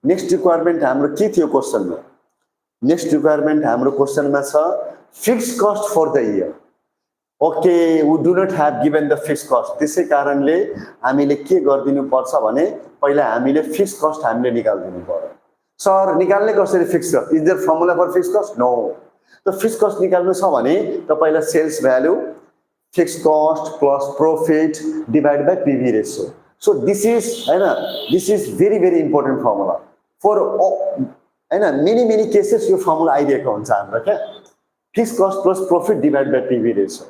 Next requirement हाम्रो के थियो क्वेशनमा? नेक्स्ट रिक्वायरमेन्ट हाम्रो क्वेशनमा छ fixed cost for the year. Okay, we do not have given the fixed cost. त्यसै कारणले हामीले के गर्दिनु पर्छ भने पहिला हामीले फिक्स्ड कस्ट हामीले निकाल्दिनु पर्यो. सर निकाल्ने कसरी fix cost? Is there formula for fix cost? No. त फिक्स कस्ट निकाल्नु छ भने तपाईलाई sales value fix cost plus profit divide by PV ratio. So this is हैन, this is very very important formula for हैन many cases. यो formula आइदिएको हुन्छ हाम्रो क्या, fix cost plus profit divide by PV ratio.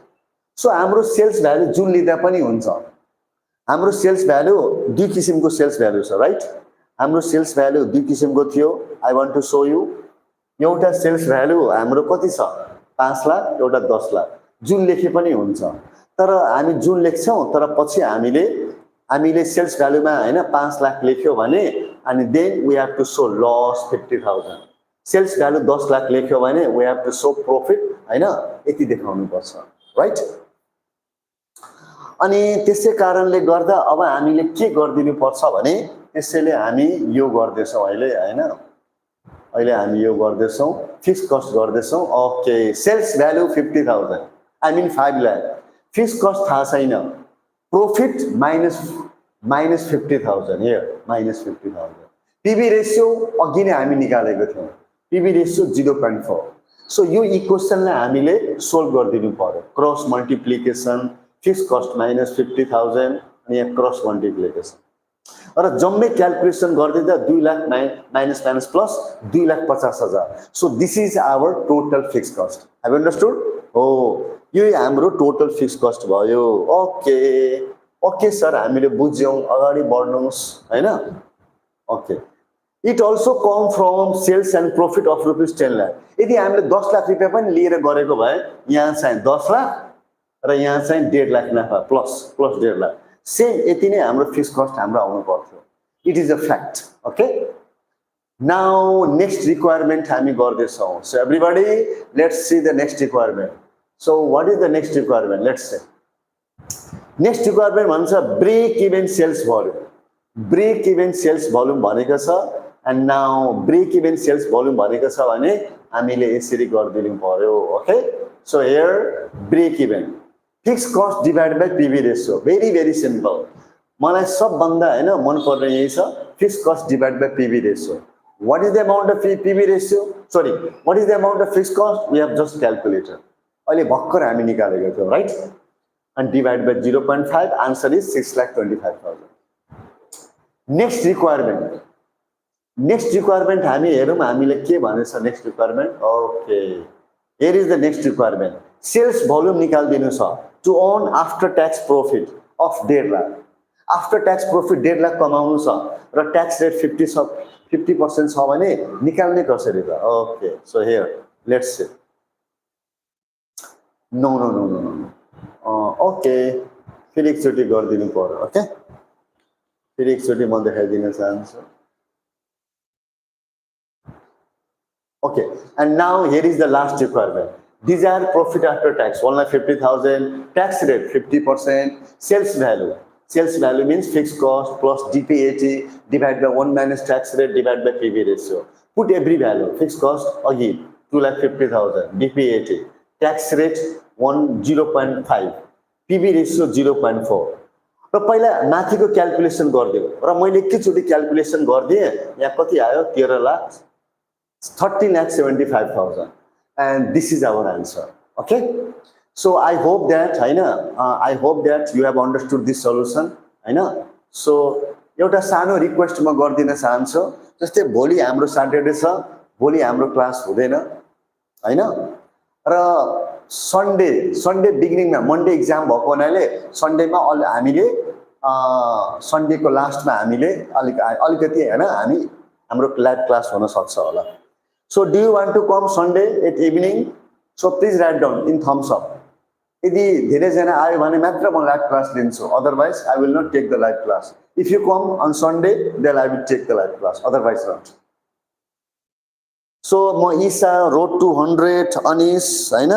So हाम्रो sales value जुन लिँदा पनि हुन्छ. हाम्रो सेल्स भ्यालु दुई किसिमको सेल्स भ्यालु छ राइट. हाम्रो सेल्स भ्यालु दुई किसिमको थियो. I want to show you. एउटा सेल्स भ्यालु हाम्रो कति छ? 5 लाख, एउटा 10 लाख. जुन लेखे पनि हुन्छ. तर हामी जुन लेख्छौं तर पछि हामीले सेल्स भ्यालुमा हैन 5 लाख लेख्यो भने अनि then we have to show loss 50,000. Sales value 10 lakh लेख्यो भने we have to show profit हैन यति देखाउनु पर्छ राइट. अनि त्यसै कारणले गर्दा अब हामीले के गर्दिनु पर्छ भने त्यसैले हामी यो गर्दैछौं अहिले हैन. अहिले हामी यो गर्दैछौं, फिक्स कस्ट गर्दैछौं. Okay, sales value 50,000 I mean 5 lakh. Fix cost थाहा छैन. Profit minus 50,000 here minus 50,000. PV ratio अघि नै हामी निकालेको थियौं. PV ratio 0.4. सो यो इक्वेसनलाई हामीले सोल्भ गरिदिनु पर्यो. Cross multiplication fix cost minus 50,000 अनि यहाँ क्रस मल्टिप्लिकेसन र जम्मै क्याल्कुलेसन गर्दिँदा 2 lakh minus plus 2,50,000. So this is our total fix cost. Have understood? हो, यो हाम्रो टोटल फिक्स कस्ट भयो. ओके ओके सर, हामीले बुझ्यौं. अगाडि बढ्नुस् हैन. Okay, it also come from sales and profit of ₹10 lakh. यदि हामीले 10 लाख रुपैयाँ पनि लिएर गरेको भए यहाँ चाहिँ 10 लाख र यहाँ चाहिँ 1.5 लाख नाफा प्लस 1.5 लाख. सेम यति नै हाम्रो फिक्स कस्ट हाम्रो आउनु पर्थ्यो. It is a fact. Okay, now next requirement हामी गर्दैछौं. So everybody let's see the next requirement. So what is the next requirement? Let's see. Next requirement भन्छ break even sales volume. Break even sales volume भनेको छ. And now break even sales volume भनेको छ भने हामीले यसरी गरिदिनु पर्यो. Okay, so here break even fix cost divide by PV ratio. Very very simple. मलाई सबभन्दा हैन मन पर्ने यही छ, fix cost divide by PV ratio. What is the amount of PV ratio? Sorry, what is the amount of fix cost? We have just calculated. अहिले भर्खर हामी निकालेको थियौं right. and divide by 0.5, answer is 6,25,000. Next requirement हामी हेरौं हामीले के भनेछ next requirement. Okay, here is the next requirement. Sales volume निकाल्दिनु छ to earn after tax profit of 1.5 lakh. After tax profit 1.5 lakh कमाउनु छ र tax rate 50% छ भने निकाल्ने कसरी त? Okay, so here let's see. No. Okay, फेरि एकचोटी गरिदिनु पर्यो. Okay, फेरि एकचोटी म देखाइदिन चाहन्छु. Okay, and now here is the last requirement. These are profit after tax. 1,50,000, tax rate 50%, sales value. Sales value means fixed cost plus DPAT divided by 1 minus tax rate divided by PV ratio. Put every value. Fixed cost again 2,50,000, DPAT, tax rate 0.5, PV ratio 0.4. र पहिला माथिको calculation गर्दियो र मैले एकैचोटी calculation गर्दिए. यहाँ कति आयो? 13,75,000. And this is our answer. Okay, so I hope that I hope that you have understood this solution. So एउटा सानो रिक्वेस्ट म गर्दिन चाहन्छु. जस्तै भोलि हाम्रो सैटरडे छ, भोलि हाम्रो क्लास हुँदैन हैन, र सन्डे बिगिनिङमा मन्डे एक्जाम भएको हुनाले सन्डेमा हामीले सन्डेको लास्टमा हामीले अलिकति हैन हाम्रो लाइभ क्लास हुन सक्छ होला. So do you want to come Sunday at evening? So please write down in thumbs up. यदि धेरै जना आयो भने मात्र म लाइभ क्लास लिन्छु. Otherwise I will not take the live class. If you come on Sunday, then I will take the live class. Otherwise not. So म ईसा road to 100 Anis हैन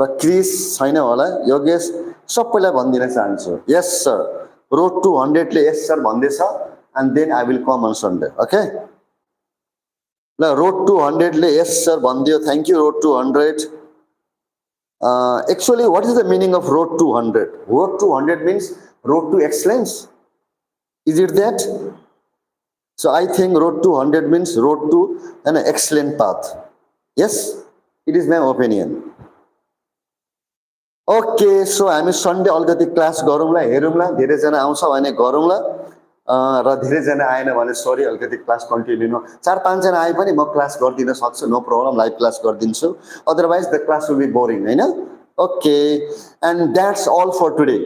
र क्रिस छैन होला, योगेश सबैलाई भन्दिन चाहन्छु. Yes sir, रोड टु 100 ले yes sir भन्दैछ and then I will come on Sunday. Okay, ल रोड टु 100 ले yes sir भन्दियो. Thank you road to 100. Actually what is the meaning of road to 100? Road to 100 means road to excellence. Is it that? So I think road to 100 means road to an excellent path. Yes, it is my opinion. Okay so हामी Sunday अलिकति class गरौँला हेरौँला धेरैजना आउँछ भने गरौँला र धेरैजना आएन भने सरी अलिकति क्लास कन्टिन्यू 4-5 जना आए पनि म क्लास गरिदिन सक्छु नो प्रब्लम लाइभ क्लास गरिदिन्छु otherwise the class will be boring होइन okay and that's all for today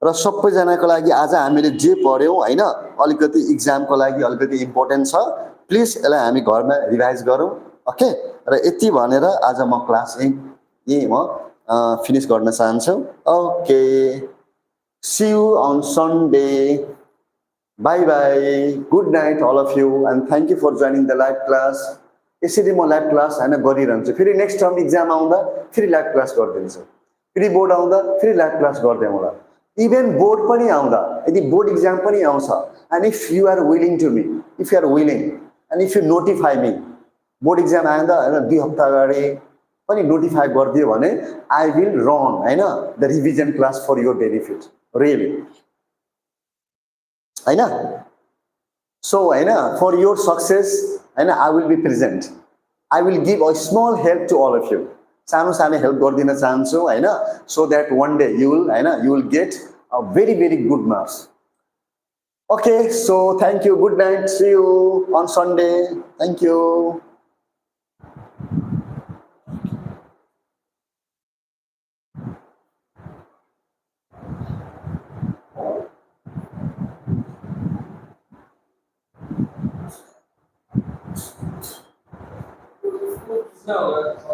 र सबैजनाको लागि आज हामीले जे पढ्यौँ होइन अलिकति इक्जामको लागि अलिकति इम्पोर्टेन्ट छ प्लिज यसलाई हामी घरमा रिभाइज गरौँ ओके र यति भनेर आज म क्लास यहीँ म फिनिश गर्न चाहन्छु okay see you on Sunday bye bye good night all of you and thank you for joining the live class यसरी म लाइभ क्लास होइन गरिरहन्छु फेरि नेक्स्ट टर्म इक्जाम आउँदा फेरि लाइभ क्लास गरिदिन्छु फेरि बोर्ड आउँदा फेरि लाइभ क्लास गरिदिउँ होला इभन बोर्ड पनि आउँदा यदि बोर्ड इक्जाम पनि आउँछ and if you are willing to me if you are willing and if you notify me board exam आउँदा होइन 2 हप्ता अगाडि पनि नोटिफाई गरिदियो भने आई विल रन होइन the revision class for your benefit really होइन सो होइन फर योर सक्सेस होइन I will be present I will give a small help to all of you सानो सानो हेल्प गरिदिन चाहन्छु होइन so that one day you will होइन you will get a very very good marks okay so thank you good night see you on Sunday thank you No.